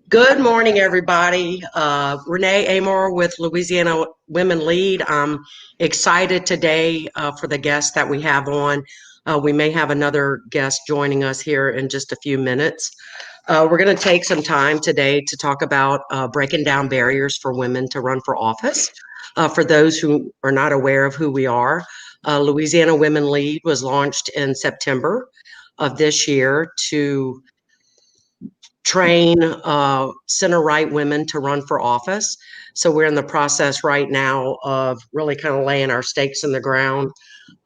Good morning, everybody. Renee Amor with Louisiana Women Lead. I'm excited today for the guest that we have on. We may have another guest joining us here in just a few minutes. We're going to take some time today to talk about breaking down barriers for women to run for office. For those who are not aware of who we are, Louisiana Women Lead was launched in September of this year to train center right women to run for office. So we're in the process right now of really kind of laying our stakes in the ground,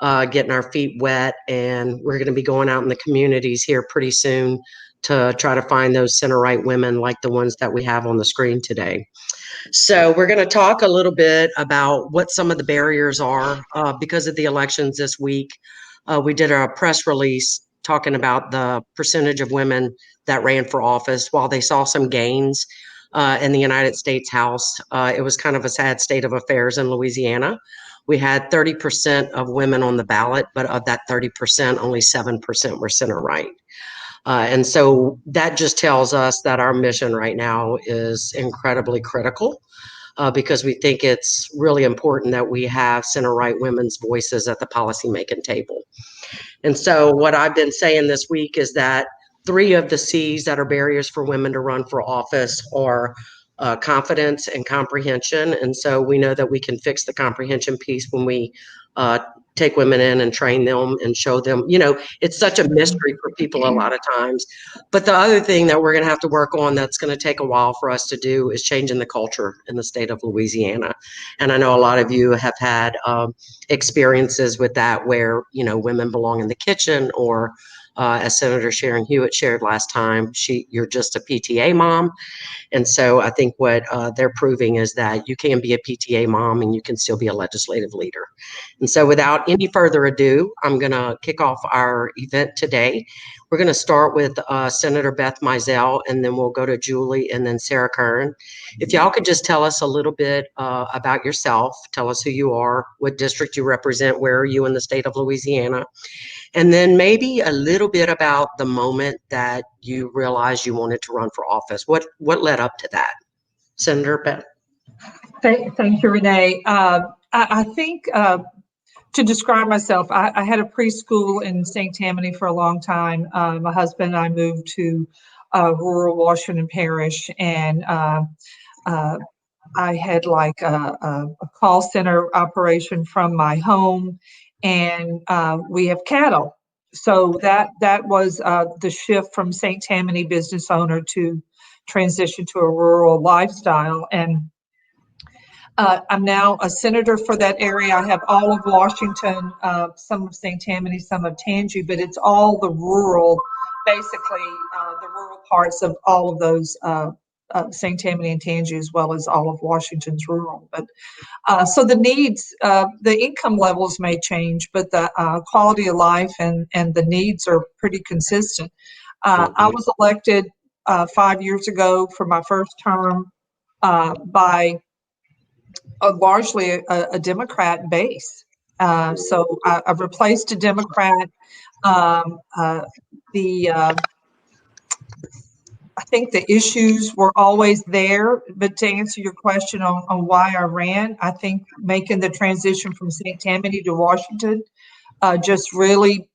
getting our feet wet, and we're going to be going out in the communities here pretty soon to try to find those center right women like the ones that we have on the screen today. So we're going to talk a little bit about what some of the barriers are because of the elections this week. We did a press release talking about the percentage of women that ran for office. While they saw some gains in the United States House, it was kind of a sad state of affairs in Louisiana. We had 30% of women on the ballot, but of that 30%, only 7% were center right. And so that just tells us that our mission right now is incredibly critical because we think it's really important that we have center right women's voices at the policymaking table. And so what I've been saying this week is that three of the C's that are barriers for women to run for office are confidence and comprehension. And so we know that we can fix the comprehension piece when we take women in and train them and show them, it's such a mystery for people a lot of times. But the other thing that we're going to have to work on that's going to take a while for us to do is changing the culture in the state of Louisiana. And I know a lot of you have had experiences with that where, women belong in the kitchen or as Senator Sharon Hewitt shared last time, you're just a PTA mom. And so I think what they're proving is that you can be a PTA mom and you can still be a legislative leader. And so without any further ado, I'm going to kick off our event today. We're going to start with Senator Beth Mizell, and then we'll go to Julie and then Sarah Kern. If y'all could just tell us a little bit about yourself, tell us who you are, what district you represent, where are you in the state of Louisiana, and then maybe a little bit about the moment that you realized you wanted to run for office. What led up to that? Senator Beth. Thank you, Renee. I think to describe myself, I had a preschool in St. Tammany for a long time. My husband and I moved to rural Washington Parish, and I had like a call center operation from my home, and we have cattle. So that was the shift from St. Tammany business owner to transition to a rural lifestyle. And I'm now a senator for that area. I have all of Washington, some of St. Tammany, some of Tangi, but it's all the rural, basically the rural parts of all of those St. Tammany and Tangi, as well as all of Washington's rural. But so the needs, the income levels may change, but the quality of life and the needs are pretty consistent. I was elected 5 years ago for my first term by largely a Democrat base. So I've replaced a Democrat. I think the issues were always there, but to answer your question on why I ran, I think making the transition from St. Tammany to Washington just really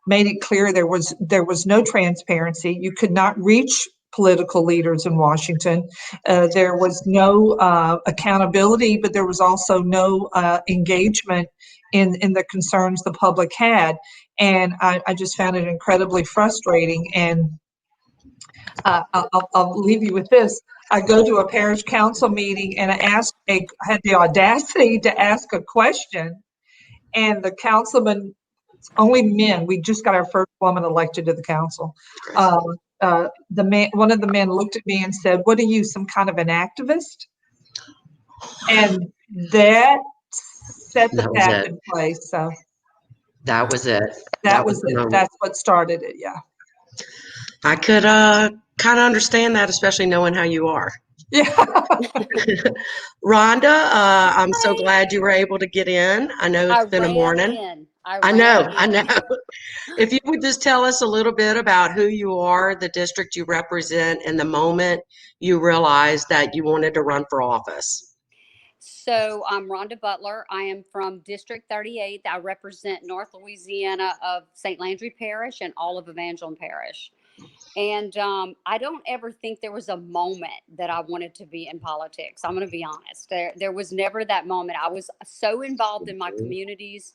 made it clear there was no transparency. You could not reach political leaders in Washington. There was no accountability, but there was also no engagement in the concerns the public had. And I just found it incredibly frustrating. And I'll leave you with this. I go to a parish council meeting and I had the audacity to ask a question, and the councilman, only men, we just got our first woman elected to the council. One of the men looked at me and said, "What are you, some kind of an activist?" And that set the path in place. So that was it. That was it. That's what started it. Yeah. I could kind of understand that, especially knowing how you are. Yeah. Rhonda, I'm so glad you were able to get in. I know it's been a morning. I I ran know, I in. know. If you would just tell us a little bit about who you are, the district you represent, and the moment you realized that you wanted to run for office. So I'm Rhonda Butler. I am from District 38. I represent North Louisiana of St. Landry Parish and all of Evangeline Parish. And I don't ever think there was a moment that I wanted to be in politics. I'm going to be honest. There was never that moment. I was so involved in my communities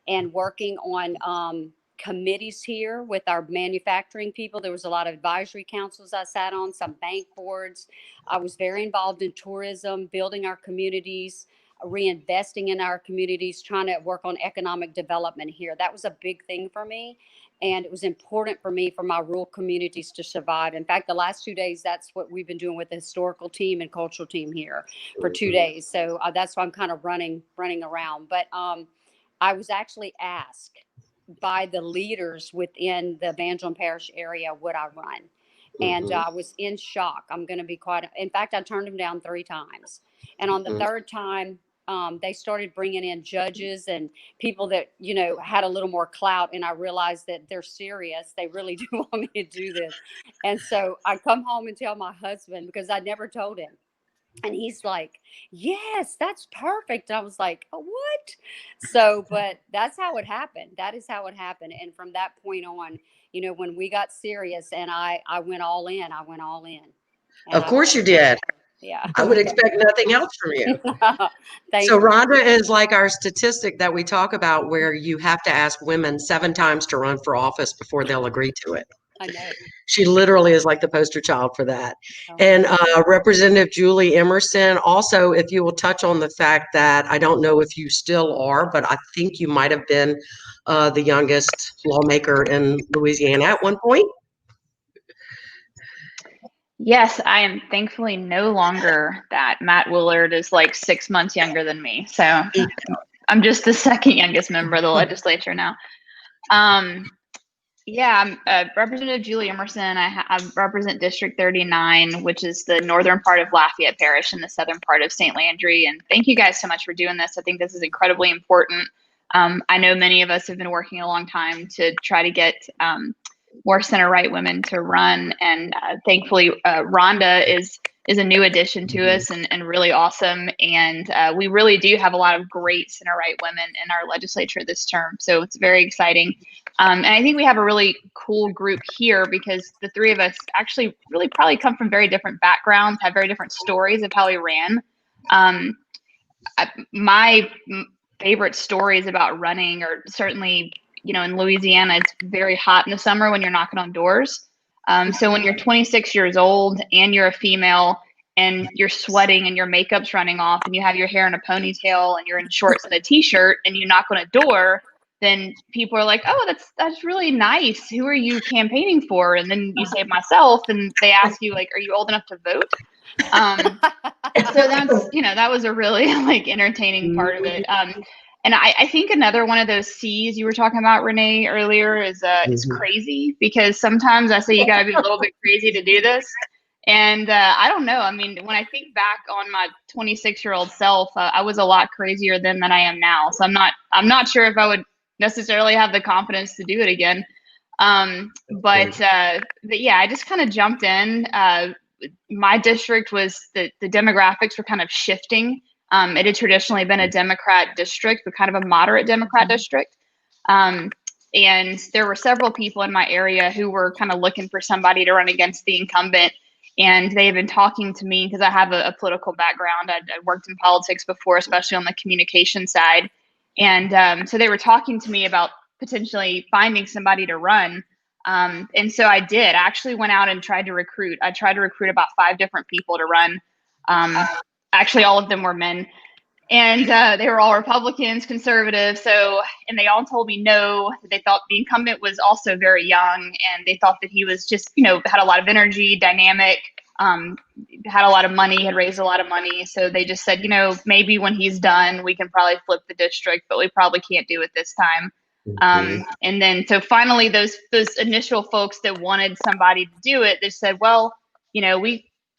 and working on committees here with our manufacturing people. There was a lot of advisory councils I sat on, some bank boards. I was very involved in tourism, building our communities, reinvesting in our communities, trying to work on economic development here. That was a big thing for me. And it was important for me for my rural communities to survive. In fact, the last 2 days, that's what we've been doing with the historical team and cultural team here for 2 days. So that's why I'm kind of running around. But I was actually asked by the leaders within the Evangeline Parish area would I run, and I was in shock. I'm going to be quite. In fact, I turned them down 3 times, and on the third time, they started bringing in judges and people that had a little more clout, and I realized that they're serious. They really do want me to do this, and so I come home and tell my husband because I never told him. And he's like, yes, that's perfect. And I was like, oh, what? So, but that's how it happened. That is how it happened. And from that point on, when we got serious and I went all in, I went all in. And Of I, course you did. yeah. I would expect nothing else from you. So Thank you. Rhonda is like our statistic that we talk about where you have to ask women 7 times to run for office before they'll agree to it. I know. She literally is like the poster child for that. Oh, And Representative Julie Emerson, also, if you will touch on the fact that I don't know if you still are, but I think you might have been the youngest lawmaker in Louisiana at one point. Yes, I am thankfully no longer that. Matt Willard is like 6 months younger than me. So I'm just the second youngest member of the legislature now. Yeah, I'm Representative Julie Emerson. I represent District 39, which is the northern part of Lafayette Parish and the southern part of St. Landry. And thank you guys so much for doing this. I think this is incredibly important. I know many of us have been working a long time to try to get more center-right women to run. And thankfully, Rhonda is a new addition to us and really awesome. And we really do have a lot of great center-right women in our legislature this term. So it's very exciting. And I think we have a really cool group here because the three of us actually really probably come from very different backgrounds, have very different stories of how we ran. My favorite stories about running are certainly, in Louisiana, it's very hot in the summer when you're knocking on doors. So when you're 26 years old and you're a female and you're sweating and your makeup's running off and you have your hair in a ponytail and you're in shorts and a t-shirt and you knock on a door, then people are like, oh, that's really nice. Who are you campaigning for? And then you say myself, and they ask you, like, are you old enough to vote? So that's, that was a really like entertaining part of it. And I think another one of those C's you were talking about, Renee, earlier is crazy, because sometimes I say you got to be a little bit crazy to do this. And I don't know. I mean, when I think back on my 26-year-old self, I was a lot crazier then than I am now. So I'm not sure if I would necessarily have the confidence to do it again. But yeah, I just kind of jumped in. My district was the demographics were kind of shifting. It had traditionally been a Democrat district, but kind of a moderate Democrat district. And there were several people in my area who were kind of looking for somebody to run against the incumbent. And they had been talking to me because I have a political background. I'd worked in politics before, especially on the communication side. And so they were talking to me about potentially finding somebody to run. And so I did. I actually went out and tried to recruit. I tried to recruit about 5 different people to run. Actually, all of them were men. And they were all Republicans, conservatives. And they all told me no. They thought the incumbent was also very young, and they thought that he was just, had a lot of energy, dynamic, had a lot of money, had raised a lot of money. So they just said, maybe when he's done, we can probably flip the district, but we probably can't do it this time. And then, so finally, those initial folks that wanted somebody to do it, they said, well,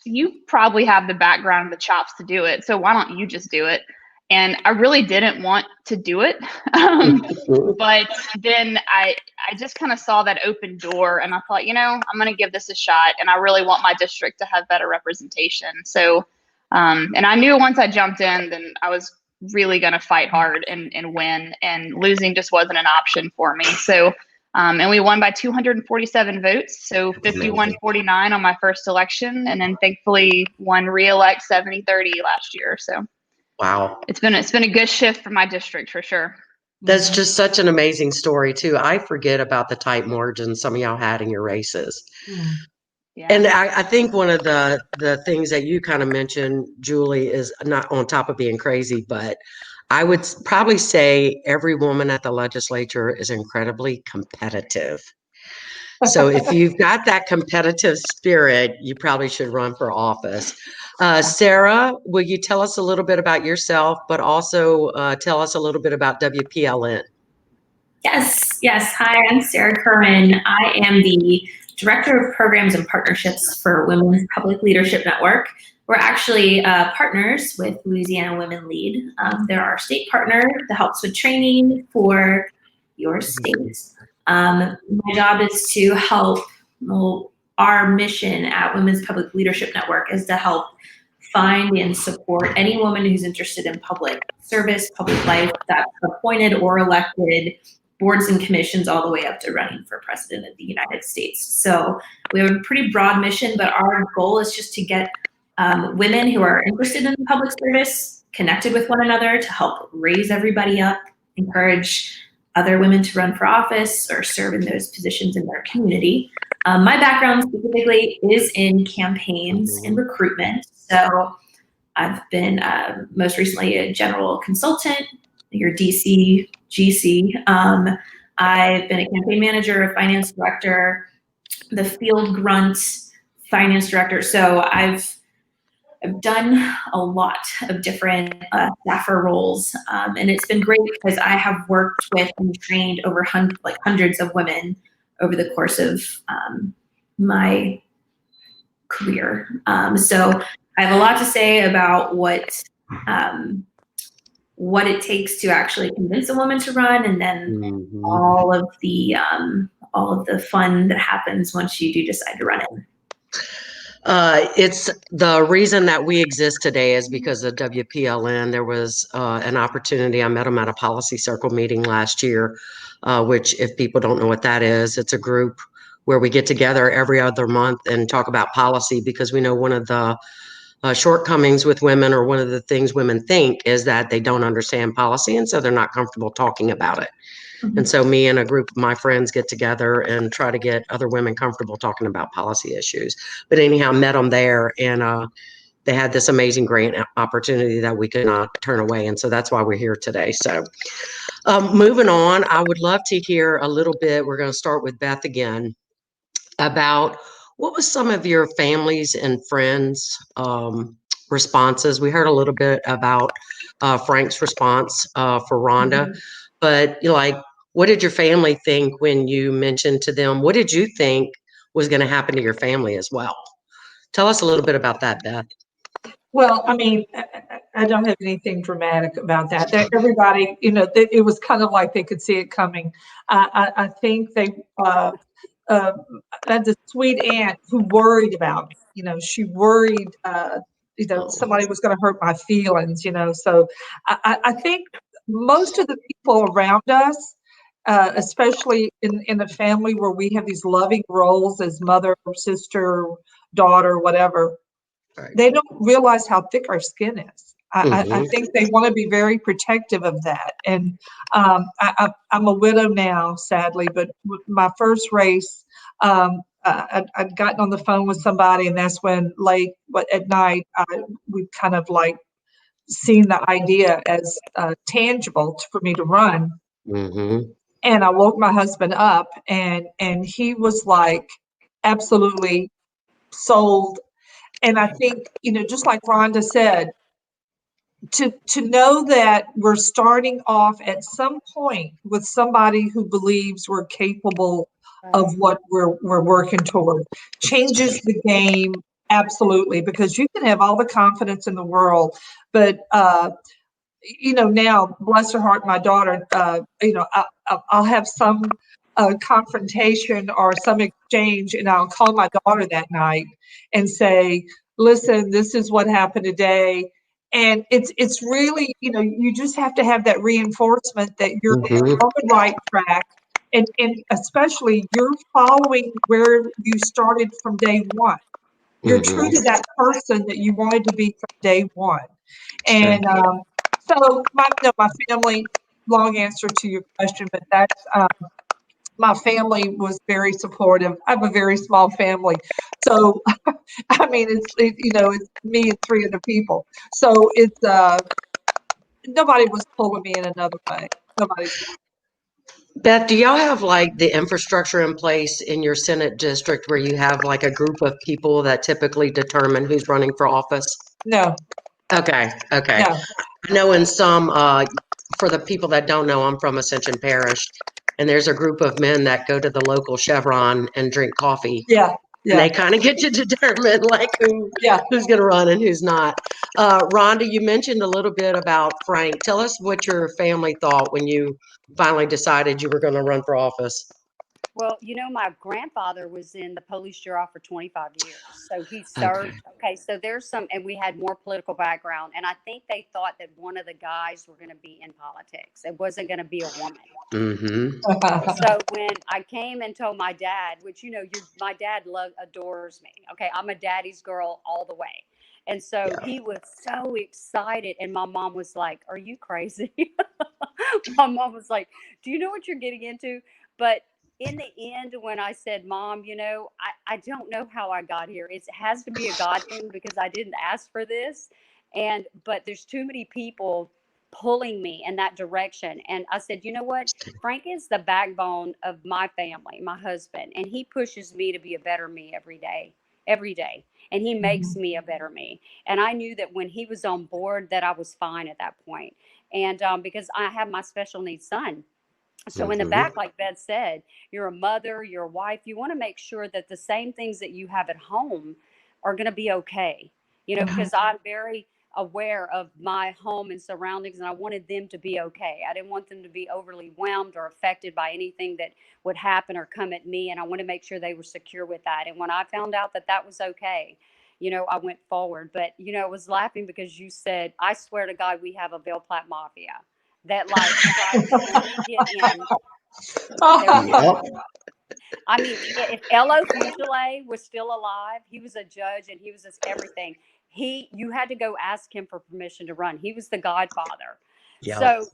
you probably have the background and the chops to do it. So why don't you just do it? and I really didn't want to do it. But then I just kind of saw that open door, and I thought, I'm going to give this a shot, and I really want my district to have better representation. So, and I knew once I jumped in, then I was really going to fight hard and win, and losing just wasn't an option for me. So, and we won by 247 votes, so 51-49 on my first election, and then thankfully won re-elect 70-30 last year. So, wow, it's been a good shift for my district for sure. that's just such an amazing story too. I forget about the tight margins some of y'all had in your races. Yeah. And I think one of the things that you kind of mentioned, Julie, is not on top of being crazy, but I would probably say every woman at the legislature is incredibly competitive. So if you've got that competitive spirit, you probably should run for office. Sarah, will you tell us a little bit about yourself, but also tell us a little bit about WPLN? Yes. Hi, I'm Sarah Curran. I am the Director of Programs and Partnerships for Women's Public Leadership Network. We're actually partners with Louisiana Women Lead. They're our state partner that helps with training for your states. My job is to help, our mission at Women's Public Leadership Network is to help find and support any woman who's interested in public service, public life, that's appointed or elected, boards and commissions, all the way up to running for president of the United States. So we have a pretty broad mission, but our goal is just to get women who are interested in public service connected with one another to help raise everybody up, encourage other women to run for office or serve in those positions in their community. My background specifically is in campaigns and recruitment. So I've been most recently a general consultant, your DC, GC. I've been a campaign manager, a finance director, the field grunt finance director. So I've done a lot of different staffer roles, and it's been great because I have worked with and trained over hundreds of women over the course of my career. So I have a lot to say about what it takes to actually convince a woman to run, and then all of the fun that happens once you do decide to run it. It's the reason that we exist today is because of WPLN. There was an opportunity. I met them at a policy circle meeting last year, which if people don't know what that is, it's a group where we get together every other month and talk about policy, because we know one of the shortcomings with women, or one of the things women think, is that they don't understand policy, and so they're not comfortable talking about it. And so me and a group of my friends get together and try to get other women comfortable talking about policy issues. But anyhow, met them there, and they had this amazing grant opportunity that we could not turn away. And so that's why we're here today. So moving on, I would love to hear a little bit. We're going to start with Beth again, about what was some of your families and friends responses. We heard a little bit about Frank's response for Rhonda, but what did your family think when you mentioned to them? What did you think was going to happen to your family as well? Tell us a little bit about that, Beth. Well, I mean, I don't have anything dramatic about that. Everybody, it was kind of like they could see it coming. I think they had this sweet aunt who worried about me. She worried, somebody was going to hurt my feelings, So I think most of the people around us, especially in a family where we have these loving roles as mother, sister, daughter, whatever, they don't realize how thick our skin is. I think they want to be very protective of that. And I'm a widow now, sadly, but my first race, I'd gotten on the phone with somebody, and that's when late at night, we kind of seen the idea as tangible for me to run. And I woke my husband up, and he was absolutely sold. And I think, just like Rhonda said, to know that we're starting off at some point with somebody who believes we're capable of what we're working toward changes the game. Absolutely, because you can have all the confidence in the world, but now, bless her heart, my daughter, I'll have some confrontation or some exchange, and I'll call my daughter that night and say, listen, this is what happened today. And it's really, you just have to have that reinforcement that you're Mhm. on the right track. And especially you're following where you started from day one. You're true Mhm. to that person that you wanted to be from day one. Sure. And so my family, long answer to your question, but that's my family was very supportive. I have a very small family. So I mean it's me and three other people. So it's nobody was pulling me in another way. Nobody. Beth, do y'all have like the infrastructure in place in your Senate district where you have like a group of people that typically determine who's running for office? No, Okay, okay. no. I know in some, for the people that don't know, I'm from Ascension Parish, and there's a group of men that go to the local Chevron and drink coffee, Yeah, and yeah, they kind of get to determine like yeah. who's going to run and who's not. Rhonda, you mentioned a little bit about Frank. Tell us what your family thought when you finally decided you were going to run for office. Well, my grandfather was in the police bureau for 25 years. So he Okay. served. Okay, so there's some, and we had more political background. And I think they thought that one of the guys were going to be in politics. It wasn't going to be a woman. Mm-hmm. So when I came and told my dad, which my dad adores me. Okay, I'm a daddy's girl all the way. And so Yeah. he was so excited, and my mom was like, "Are you crazy?" My mom was like, "Do you know what you're getting into?" But in the end, when I said, "Mom, I don't know how I got here. It has to be a God thing because I didn't ask for this, but there's too many people pulling me in that direction." And I said, "You know what? Frank is the backbone of my family, my husband, and he pushes me to be a better me every day. And he makes me a better me." And I knew that when he was on board, that I was fine at that point. And because I have my special needs son. So in the Mm-hmm. back, like Beth said, you're a mother, you're a wife. You want to make sure that the same things that you have at home are going to be okay. Because I'm very aware of my home and surroundings, and I wanted them to be okay. I didn't want them to be overly whelmed or affected by anything that would happen or come at me, and I want to make sure they were secure with that. And when I found out that that was okay, I went forward. But I was laughing because you said, "I swear to God, we have a Bill Platt mafia that like tries to when we get in." There's Yep. I mean, if Elo Fugile was still alive, he was a judge and he was just everything. You had to go ask him for permission to run. He was the godfather. Yep. So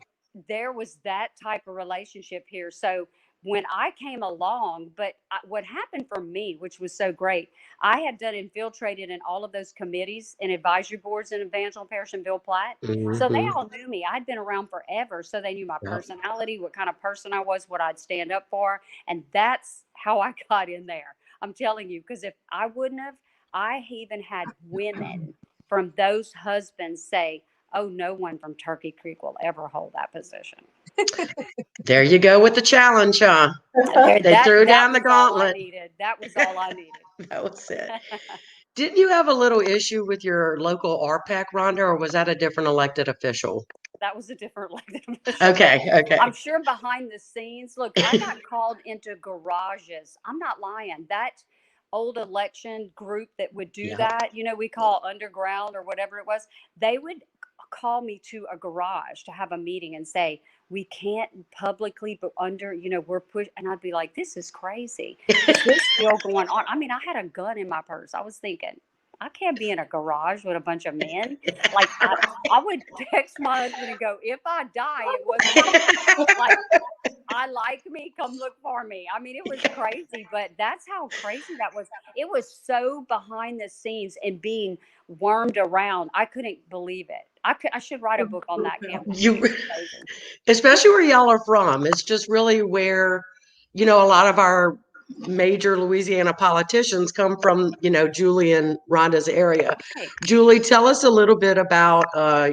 there was that type of relationship here. So when I came along, but what happened for me, which was so great, I had done infiltrated in all of those committees and advisory boards in Evangel Parish and Bill Platt. So they Mm-hmm. all knew me. I'd been around forever. So they knew my Yep. personality, what kind of person I was, what I'd stand up for. And that's how I got in there. I'm telling you, because if I wouldn't have, I even had women from those husbands say, "Oh, no one from Turkey Creek will ever hold that position." There you go with the challenge, huh? They That threw that down the was all I gauntlet. needed. That was all I needed. That was it. Didn't you have a little issue with your local RPAC, Rhonda, or was that a different elected official? That was a different elected official, but Okay, okay. I'm sure behind the scenes, look, I got called into garages. I'm not lying. That old election group that would do Yeah. that, we call underground or whatever it was, they would call me to a garage to have a meeting and say, "We can't publicly, but we're pushed." And I'd be like, "This is crazy. Is this still going on?" I mean, I had a gun in my purse. I was thinking, I can't be in a garage with a bunch of men. Like I would text my husband and go, "If I die, it wasn't me." Like, I like me, come look for me. I mean, it was crazy, but that's how crazy that was. It was so behind the scenes and being wormed around. I couldn't believe it. I should write a book on that campaign. You, It was amazing. especially where y'all are from, it's just really where, a lot of our major Louisiana politicians come from, Julie and Rhonda's area. Right. Julie, tell us a little bit about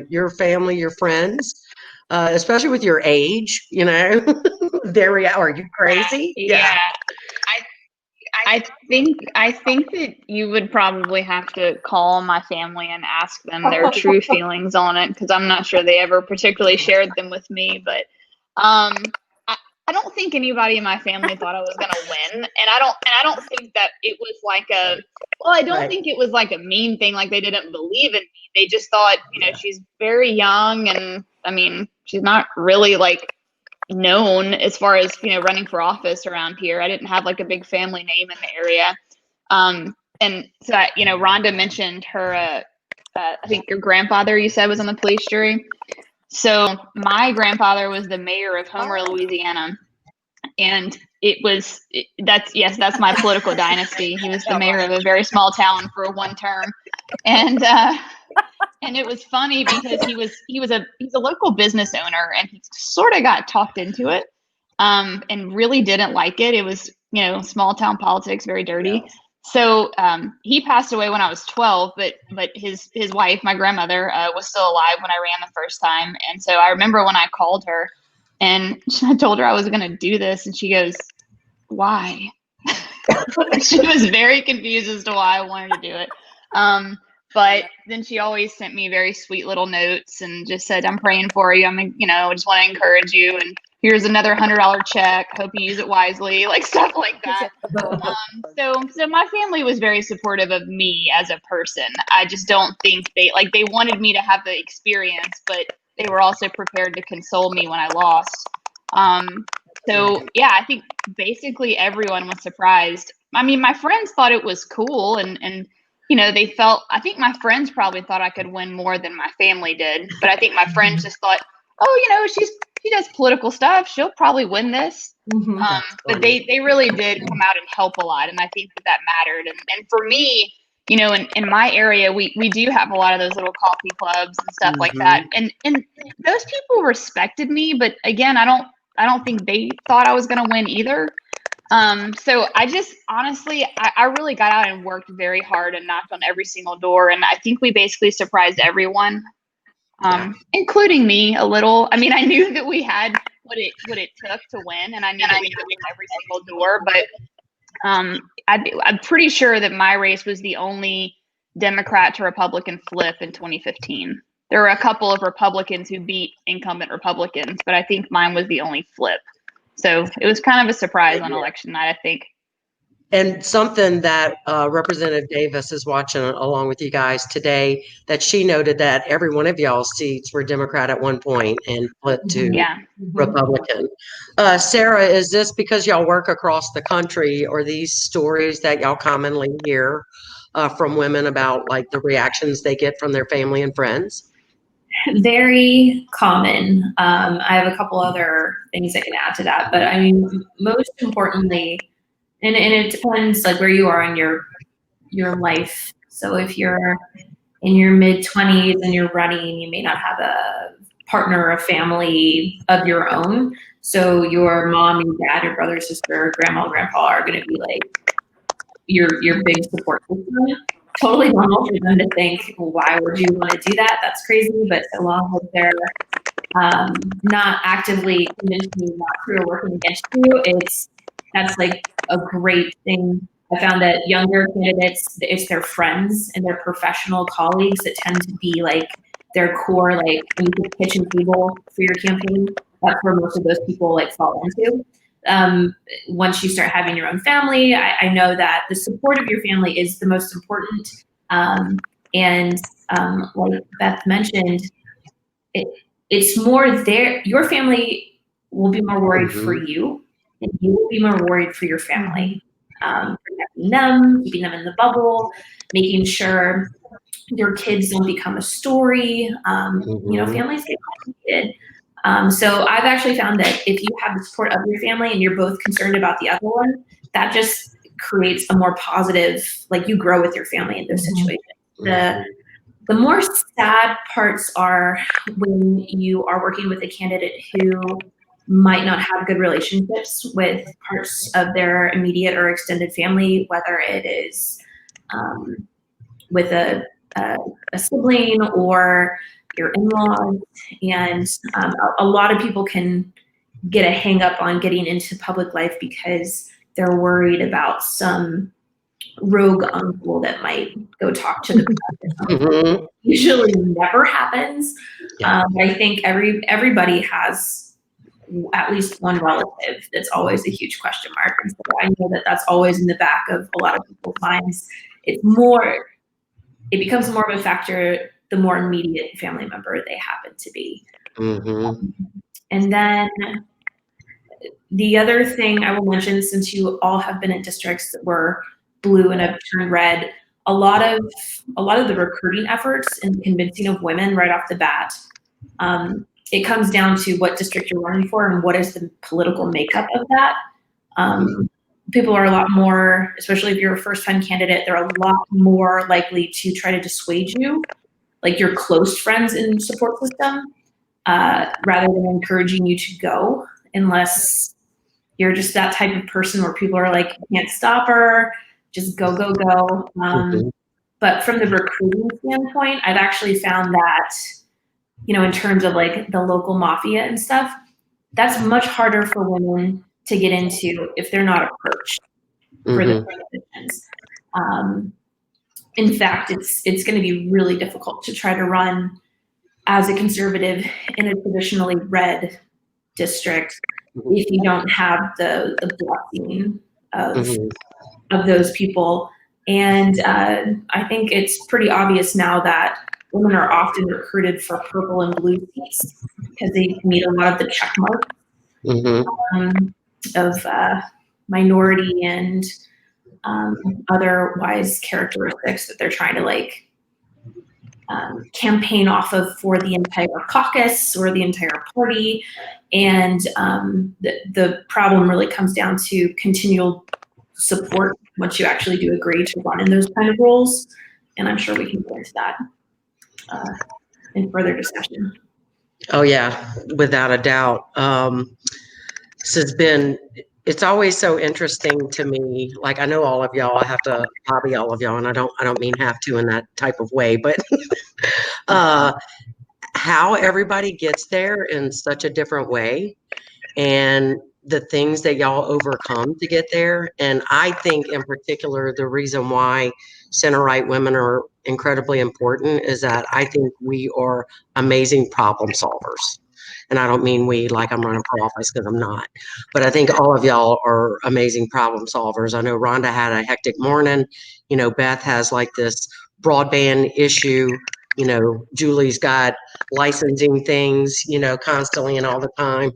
your family, your friends, especially with your age, there we are. Are you crazy? Yeah. I think that you would probably have to call my family and ask them their true feelings on it, because I'm not sure they ever particularly shared them with me. But I don't think anybody in my family thought I was gonna win, and I don't think that it was like I don't think it was like a mean thing, like they didn't believe in me. They just thought, she's very young, and I mean, she's not really like known as far as running for office around here. I didn't have like a big family name in the area, and so Rhonda mentioned her. I think your grandfather, you said, was on the police jury. So my grandfather was the mayor of Homer, Louisiana, and that's my political dynasty. He was the mayor of a very small town for one term, and it was funny because he's a local business owner, and he sort of got talked into it, and really didn't like it. It was small town politics, very dirty. Yeah. So he passed away when I was 12, but his wife, my grandmother, was still alive when I ran the first time. And so I remember when I called her and I told her I was going to do this, and she goes, "Why?" She was very confused as to why I wanted to do it. But then she always sent me very sweet little notes and just said, "I'm praying for you. I just want to encourage you. And here's another $100 check. Hope you use it wisely," like stuff like that. So my family was very supportive of me as a person. I just don't think they wanted me to have the experience, but they were also prepared to console me when I lost. So yeah, I think basically everyone was surprised. I mean, my friends thought it was cool, and I think my friends probably thought I could win more than my family did. But I think my friends just thought, oh, she does political stuff, she'll probably win this. Mm-hmm. But they really did come out and help a lot, and I think that mattered. And for me, in my area, we do have a lot of those little coffee clubs and stuff like that. And those people respected me, but again, I don't think they thought I was going to win either. So I just honestly, I really got out and worked very hard and knocked on every single door. And I think we basically surprised everyone, including me a little. I mean, I knew that we had what it took to win, and I knew that we could win every single door. But I'm pretty sure that my race was the only Democrat to Republican flip in 2015. There were a couple of Republicans who beat incumbent Republicans, but I think mine was the only flip. So it was kind of a surprise on election night, I think. And something that Representative Davis is watching along with you guys today, that she noted that every one of y'all's seats were Democrat at one point and flipped to Republican. Sarah, is this because y'all work across the country, or these stories that y'all commonly hear from women about like the reactions they get from their family and friends? Very common. I have a couple other things I can add to that, but I mean, most importantly, and it depends like where you are in your life. So if you're in your mid-20s and you're running, you may not have a partner or a family of your own. So your mom, your dad, your brother, sister, grandma, grandpa are going to be like your big support system. Totally normal for them to think, well, why would you want to do that? That's crazy. But so long as they're not actively convincing you not to or working against you, that's like a great thing. I found that younger candidates, it's their friends and their professional colleagues that tend to be like their core, like when you put kitchen table for your campaign, that's where most of those people like fall into. Once you start having your own family, I know that the support of your family is the most important. Like Beth mentioned, it's more there. Your family will be more worried for you, and you will be more worried for your family. Protecting them, keeping them in the bubble, making sure your kids don't become a story. Families get complicated. So I've actually found that if you have the support of your family and you're both concerned about the other one, that just creates a more positive, like you grow with your family in those situations. The more sad parts are when you are working with a candidate who might not have good relationships with parts of their immediate or extended family, whether it is with a sibling or your in-laws. And a lot of people can get a hang up on getting into public life because they're worried about some rogue uncle that might go talk to the president. Mhm. Usually never happens. Yeah. I think everybody has at least one relative that's always a huge question mark. And so I know that that's always in the back of a lot of people's minds. It becomes more of a factor the more immediate family member they happen to be. Mhm. And then the other thing I will mention, since you all have been in districts that were blue and have turned red, a lot of the recruiting efforts and convincing of women right off the bat, it comes down to what district you're running for and what is the political makeup of that. People are a lot more, especially if you're a first-time candidate, they're a lot more likely to try to dissuade you, like your close friends in support system, rather than encouraging you to go, unless you're just that type of person where people are like, can't stop her, just go, go, go. But from the recruiting standpoint, I've actually found that, in terms of like the local mafia and stuff, that's much harder for women to get into if they're not approached for the positions. In fact, it's going to be really difficult to try to run as a conservative in a traditionally red district if you don't have the blessing of those people. And I think it's pretty obvious now that women are often recruited for purple and blue seats because they meet a lot of the check marks of minority and otherwise characteristics that they're trying to campaign off of for the entire caucus or the entire party. And the problem really comes down to continual support once you actually do agree to run in those kind of roles. And I'm sure we can go into that in further discussion. Oh yeah, without a doubt. It's always so interesting to me. Like, I know all of y'all, I have to hobby all of y'all, and I don't mean have to in that type of way, but how everybody gets there in such a different way, and the things that y'all overcome to get there. And I think in particular, the reason why center right women are incredibly important is that I think we are amazing problem solvers. And I don't mean we like I'm running for office, because I'm not. But I think all of y'all are amazing problem solvers. I know Rhonda had a hectic morning. Beth has like this broadband issue. Julie's got licensing things, constantly and all the time.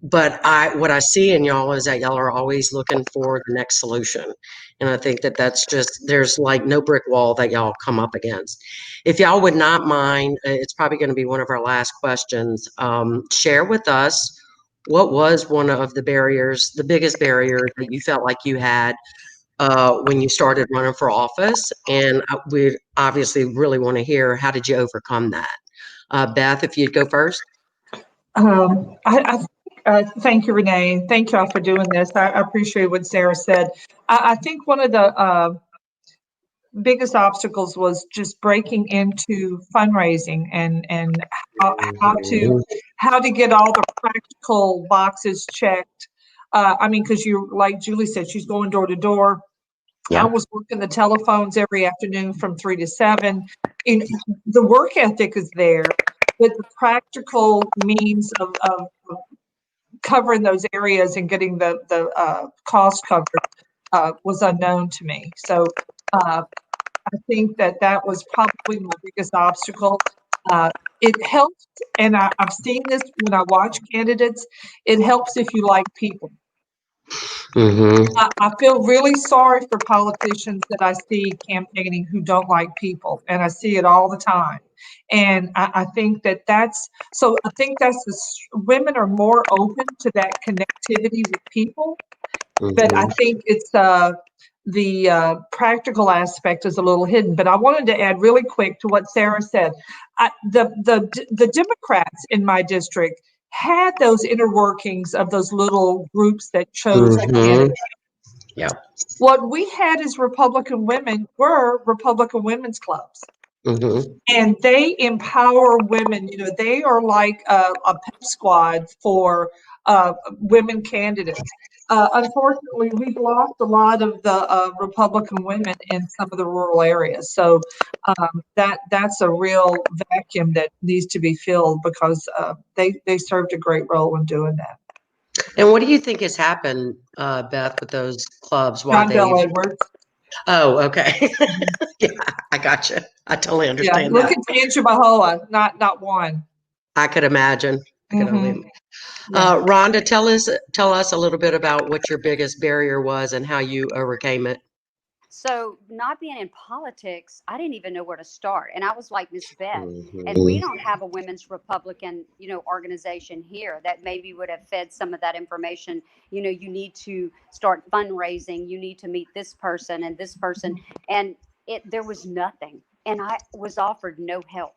But what I see in y'all is that y'all are always looking for the next solution. And I think that that's just, there's like no brick wall that y'all come up against. If y'all would not mind, it's probably going to be one of our last questions. Share with us, what was one of the barriers, the biggest barrier that you felt like you had when you started running for office? And we obviously really want to hear, how did you overcome that? Beth, if you'd go first. Thank you, Renee. Thank y'all for doing this. I appreciate what Sarah said. I think one of the biggest obstacles was just breaking into fundraising and how to get all the practical boxes checked. Because like Julie said, she's going door to door. Yeah. I was working the telephones every afternoon from 3 to 7. And the work ethic is there, but the practical means of covering those areas and getting the cost covered was unknown to me. So I think that was probably my biggest obstacle. It helps, and I've seen this when I watch candidates, it helps if you like people. I feel really sorry for politicians that I see campaigning who don't like people, and I see it all the time. And I think that's women are more open to that connectivity with people, but I think it's the practical aspect is a little hidden. But I wanted to add really quick to what Sarah said. The Democrats in my district had those inner workings of those little groups that chose the candidates. Yeah. What we had as Republican women were Republican women's clubs. And they empower women. They are like a pep squad for women candidates. Unfortunately, we've lost a lot of the Republican women in some of the rural areas. So that's a real vacuum that needs to be filled because they served a great role in doing that. And what do you think has happened, Beth, with those clubs? Why John Bel they've? Edwards. Oh, okay. Yeah, I got you. I totally Yeah, understand look that. at Tangipahoa, not one. I could imagine. I could only. Yeah. Rhonda, tell us a little bit about what your biggest barrier was and how you overcame it. So, not being in politics, I didn't even know where to start. And I was like Miss Beth, and we Mhm. don't have a women's Republican, organization here that maybe would have fed some of that information. You need to start fundraising, you need to meet this person and this person. And there was nothing. And I was offered no help.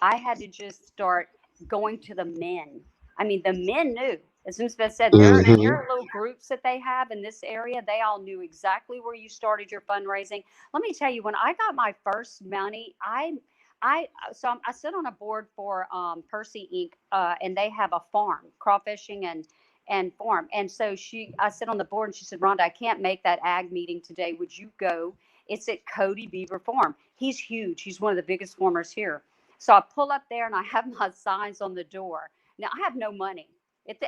I had to just start going to the men. I mean, the men knew. As soon as Beth said, there are little groups that they have in this area. They all knew exactly where you started your fundraising. Let me tell you, when I got my first money, I sit on a board for Percy Inc. And they have a farm, crawfishing and farm. And so I sit on the board, and she said, Rhonda, I can't make that ag meeting today. Would you go? It's at Cody Beaver Farm. He's huge. He's one of the biggest farmers here. So I pull up there and I have my signs on the door. Now I have no money.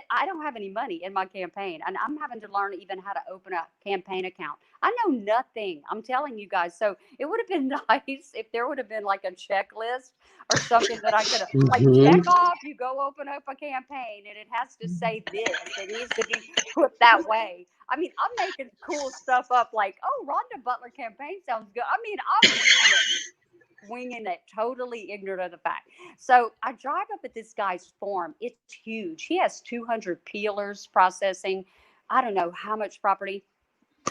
I don't have any money in my campaign, and I'm having to learn even how to open a campaign account. I know nothing. I'm telling you guys. So it would have been nice if there would have been like a checklist or something that I could have like Mhm. check off. You go open up a campaign, and it has to say this. It needs to be put that way. I mean, I'm making cool stuff up like, oh, Rhonda Butler campaign sounds good. I mean, I'm winging it, totally ignorant of the fact. So I drive up at this guy's farm. It's huge. He has 200 peelers processing. I don't know how much property.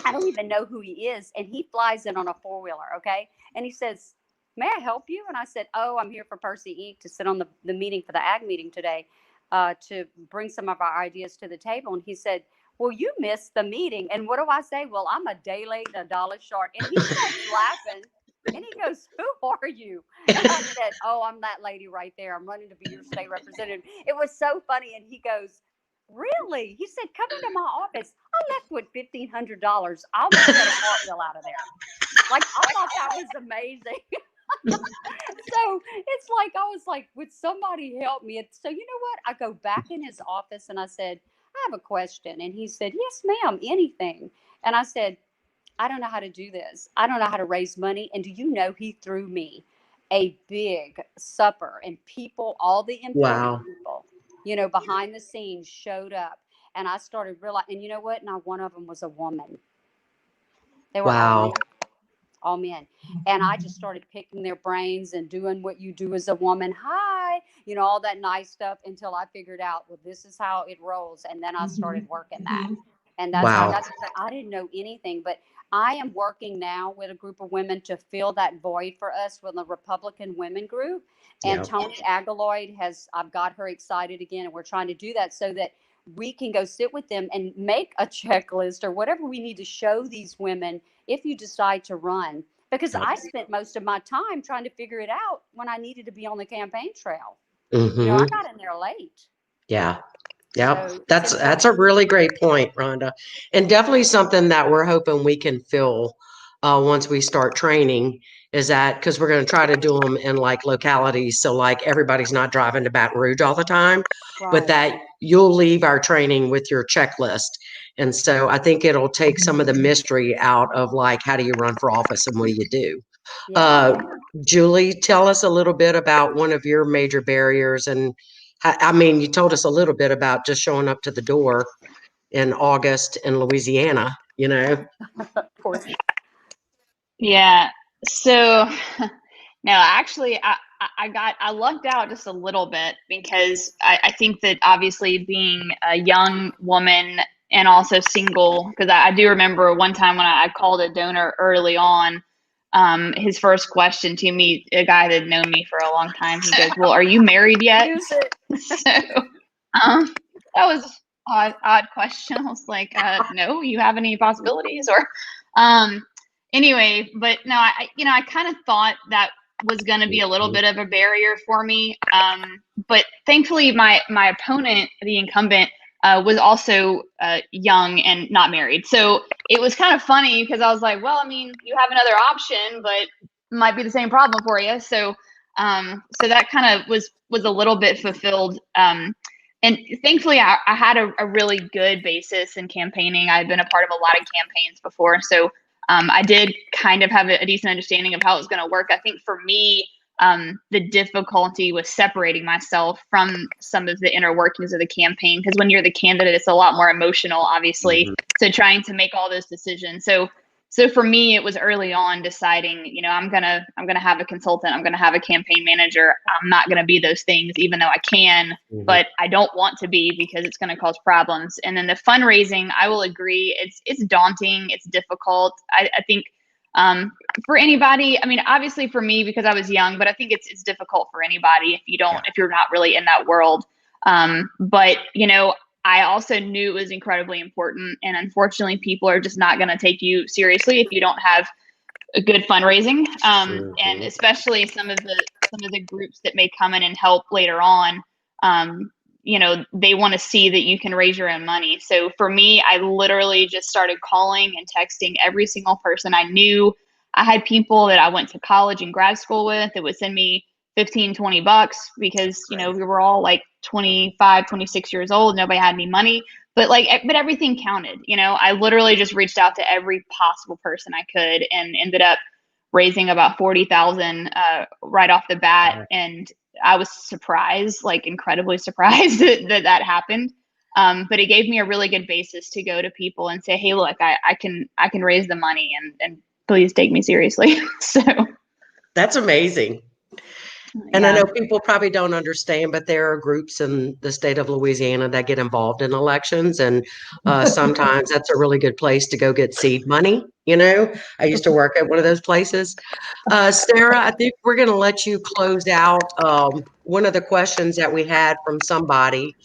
I don't even know who he is. And he flies in on a four-wheeler. Okay. And he says, may I help you? And I said, oh, I'm here for Percy Inc. to sit on the meeting for the ag meeting today, to bring some of our ideas to the table. And he said, well, you missed the meeting. And what do I say? Well, I'm a day late and a dollar short. And he starts laughing. And he goes, who are you? And I said, oh, I'm that lady right there. I'm running to be your state representative. It was so funny. And he goes, really? He said, come into my office. I left with $1,500. I'll make that a cartwheel out of there. Like, I thought that was amazing. So it's like, I was like, would somebody help me? And so, you know what? I go back in his office and I said, I have a question. And he said, yes, ma'am, anything. And I said, I don't know how to do this. I don't know how to raise money. And do you know, he threw me a big supper, and people, all the important Wow. people, behind the scenes showed up. And I started realizing, and you know what? Not one of them was a woman. They were Wow. all men. And I just started picking their brains and doing what you do as a woman. Hi, all that nice stuff, until I figured out, well, this is how it rolls. And then I started working that. And Wow. I didn't know anything, but I am working now with a group of women to fill that void for us with the Republican women group. And Yeah. Tony Agaloid I've got her excited again. And we're trying to do that so that we can go sit with them and make a checklist or whatever we need to show these women if you decide to run. Because I spent most of my time trying to figure it out when I needed to be on the campaign trail. I got in there late. Yeah. Yep. So it's That's a important. really great point, Rhonda. And definitely something that we're hoping we can fill once we start training, is that because we're going to try to do them in like localities. So like everybody's not driving to Baton Rouge all the time, but Right. that you'll leave our training with your checklist. And so I think it'll take some of the mystery out of like, how do you run for office and what do you do? Yeah. Julie, tell us a little bit about one of your major barriers. And I mean, you told us a little bit about just showing up to the door in August in Louisiana, Yeah. So no, actually, I lucked out just a little bit because I think that obviously being a young woman and also single, because I do remember one time when I called a donor early on, his first question to me, a guy that had known me for a long time, he goes, well, are you married yet? Use it. So that was odd question. I was like, no, you have any possibilities? Or anyway, but no, I kind of thought that was going to be a little bit of a barrier for me. But thankfully my opponent, the incumbent, was also young and not married. So it was kind of funny because I was like, well, I mean, you have another option, but it might be the same problem for you. So so that kind of was a little bit fulfilled. And thankfully, I had a really good basis in campaigning. I'd been a part of a lot of campaigns before. So I did kind of have a decent understanding of how it was going to work. I think for me, the difficulty was separating myself from some of the inner workings of the campaign, because when you're the candidate, it's a lot more emotional, obviously. So trying to make all those decisions. So for me, it was early on deciding, you know, I'm gonna have a consultant, I'm gonna have a campaign manager. I'm not gonna be those things, even though I can, but I don't want to be, because it's gonna cause problems. And then the fundraising, I will agree, it's daunting, it's difficult. I think for anybody, I mean, obviously for me, because I was young, but I think it's difficult for anybody if you're not really in that world. But you know, I also knew it was incredibly important, and unfortunately, people are just not going to take you seriously if you don't have a good fundraising. And especially some of the groups that may come in and help later on, you know, they want to see that you can raise your own money. So for me, I literally just started calling and texting every single person I knew. I had people that I went to college and grad school with that would send me $15-20 because, you know, we were all like 25, 26 years old. Nobody had any money, but everything counted. You know, I literally just reached out to every possible person I could and ended up raising about 40,000 right off the bat. And I was surprised, like incredibly surprised that happened. But it gave me a really good basis to go to people and say, hey, look, I can raise the money and please take me seriously. So that's amazing. And yeah. I know people probably don't understand, but there are groups in the state of Louisiana that get involved in elections. And sometimes that's a really good place to go get seed money. You know, I used to work at one of those places. Sarah, I think we're going to let you close out one of the questions that we had from somebody.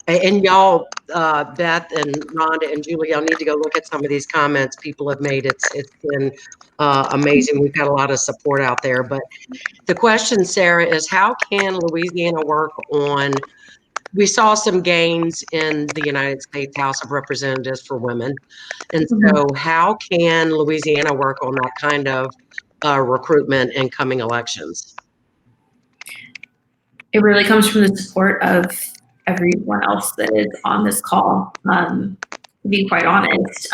And y'all, Beth and Rhonda and Julie, y'all need to go look at some of these comments people have made. It's been amazing. We've got a lot of support out there. But the question, Sarah, is how can Louisiana work on, we saw some gains in the United States House of Representatives for women. And so how can Louisiana work on that kind of recruitment in coming elections? It really comes from the support of everyone else that is on this call, to be quite honest.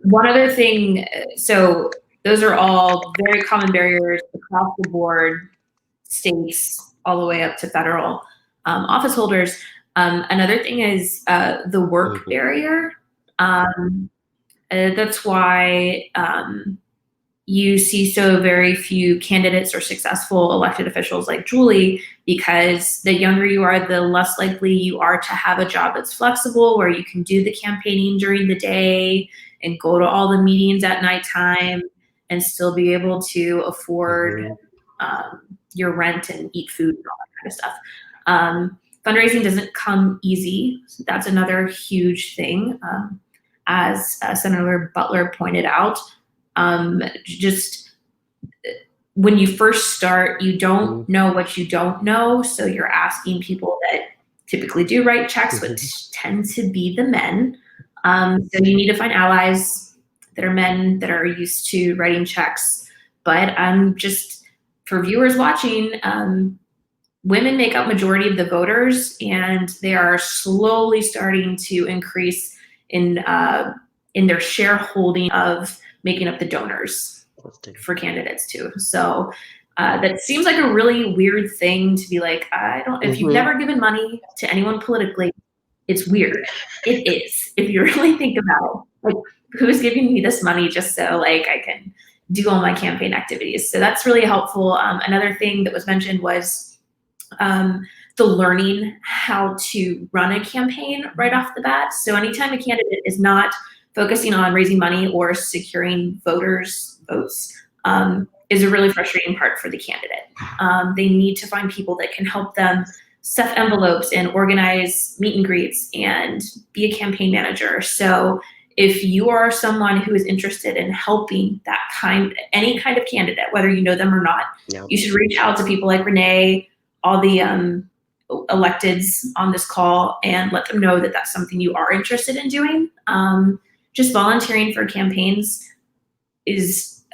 One other thing, so those are all very common barriers across the board, states, all the way up to federal office holders. Another thing is the work barrier. That's why you see so very few candidates or successful elected officials like Julie, because the younger you are, the less likely you are to have a job that's flexible, where you can do the campaigning during the day and go to all the meetings at nighttime and still be able to afford your rent and eat food and all that kind of stuff. Fundraising doesn't come easy. So that's another huge thing. As Senator Butler pointed out, just when you first start, you don't know what you don't know. So you're asking people that typically do write checks, which tend to be the men. So you need to find allies that are men that are used to writing checks. But just for viewers watching, women make up majority of the voters, and they are slowly starting to increase in their shareholding of making up the donors for candidates too. So that seems like a really weird thing to be like, if you've never given money to anyone politically, it's weird. It is, if you really think about it. Like, who's giving me this money just so like I can do all my campaign activities? So that's really helpful. Another thing that was mentioned was the learning how to run a campaign right off the bat. So anytime a candidate is not focusing on raising money or securing voters' votes, is a really frustrating part for the candidate. They need to find people that can help them stuff envelopes and organize meet and greets and be a campaign manager. So if you are someone who is interested in helping any kind of candidate, whether you know them or not, you should reach out to people like Renee, all the electeds on this call and let them know that that's something you are interested in doing. Just volunteering for campaigns is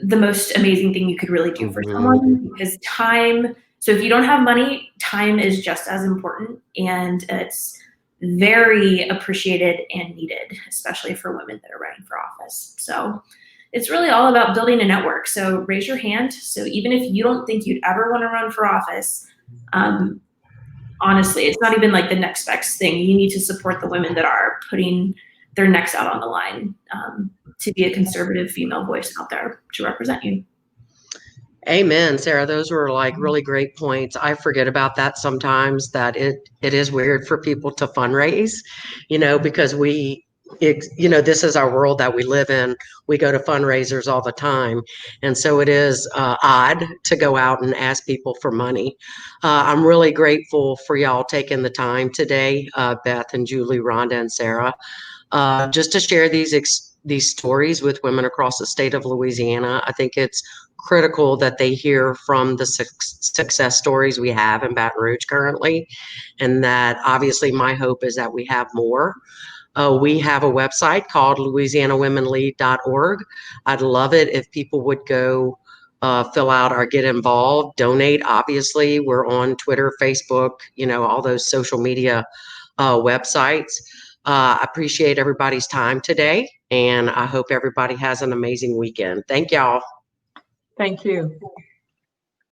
the most amazing thing you could really do for someone, because time, so if you don't have money, time is just as important, and it's very appreciated and needed, especially for women that are running for office. So it's really all about building a network. So raise your hand. So even if you don't think you'd ever want to run for office, honestly, it's not even like the next best thing. You need to support the women that are putting their necks out on the line to be a conservative female voice out there to represent you. Amen, Sarah. Those were like really great points. I forget about that sometimes, that it is weird for people to fundraise, because this is our world that we live in. We go to fundraisers all the time. And so it is odd to go out and ask people for money. I'm really grateful for y'all taking the time today, Beth and Julie, Rhonda, and Sarah, just to share these stories with women across the state of Louisiana. I think it's critical that they hear from the success stories we have in Baton Rouge currently, and that obviously my hope is that we have more. We have a website called louisianawomenlead.org. I'd love it if people would go fill out or get involved, donate. Obviously, we're on Twitter, Facebook, all those social media websites. I appreciate everybody's time today, and I hope everybody has an amazing weekend. Thank y'all. Thank you.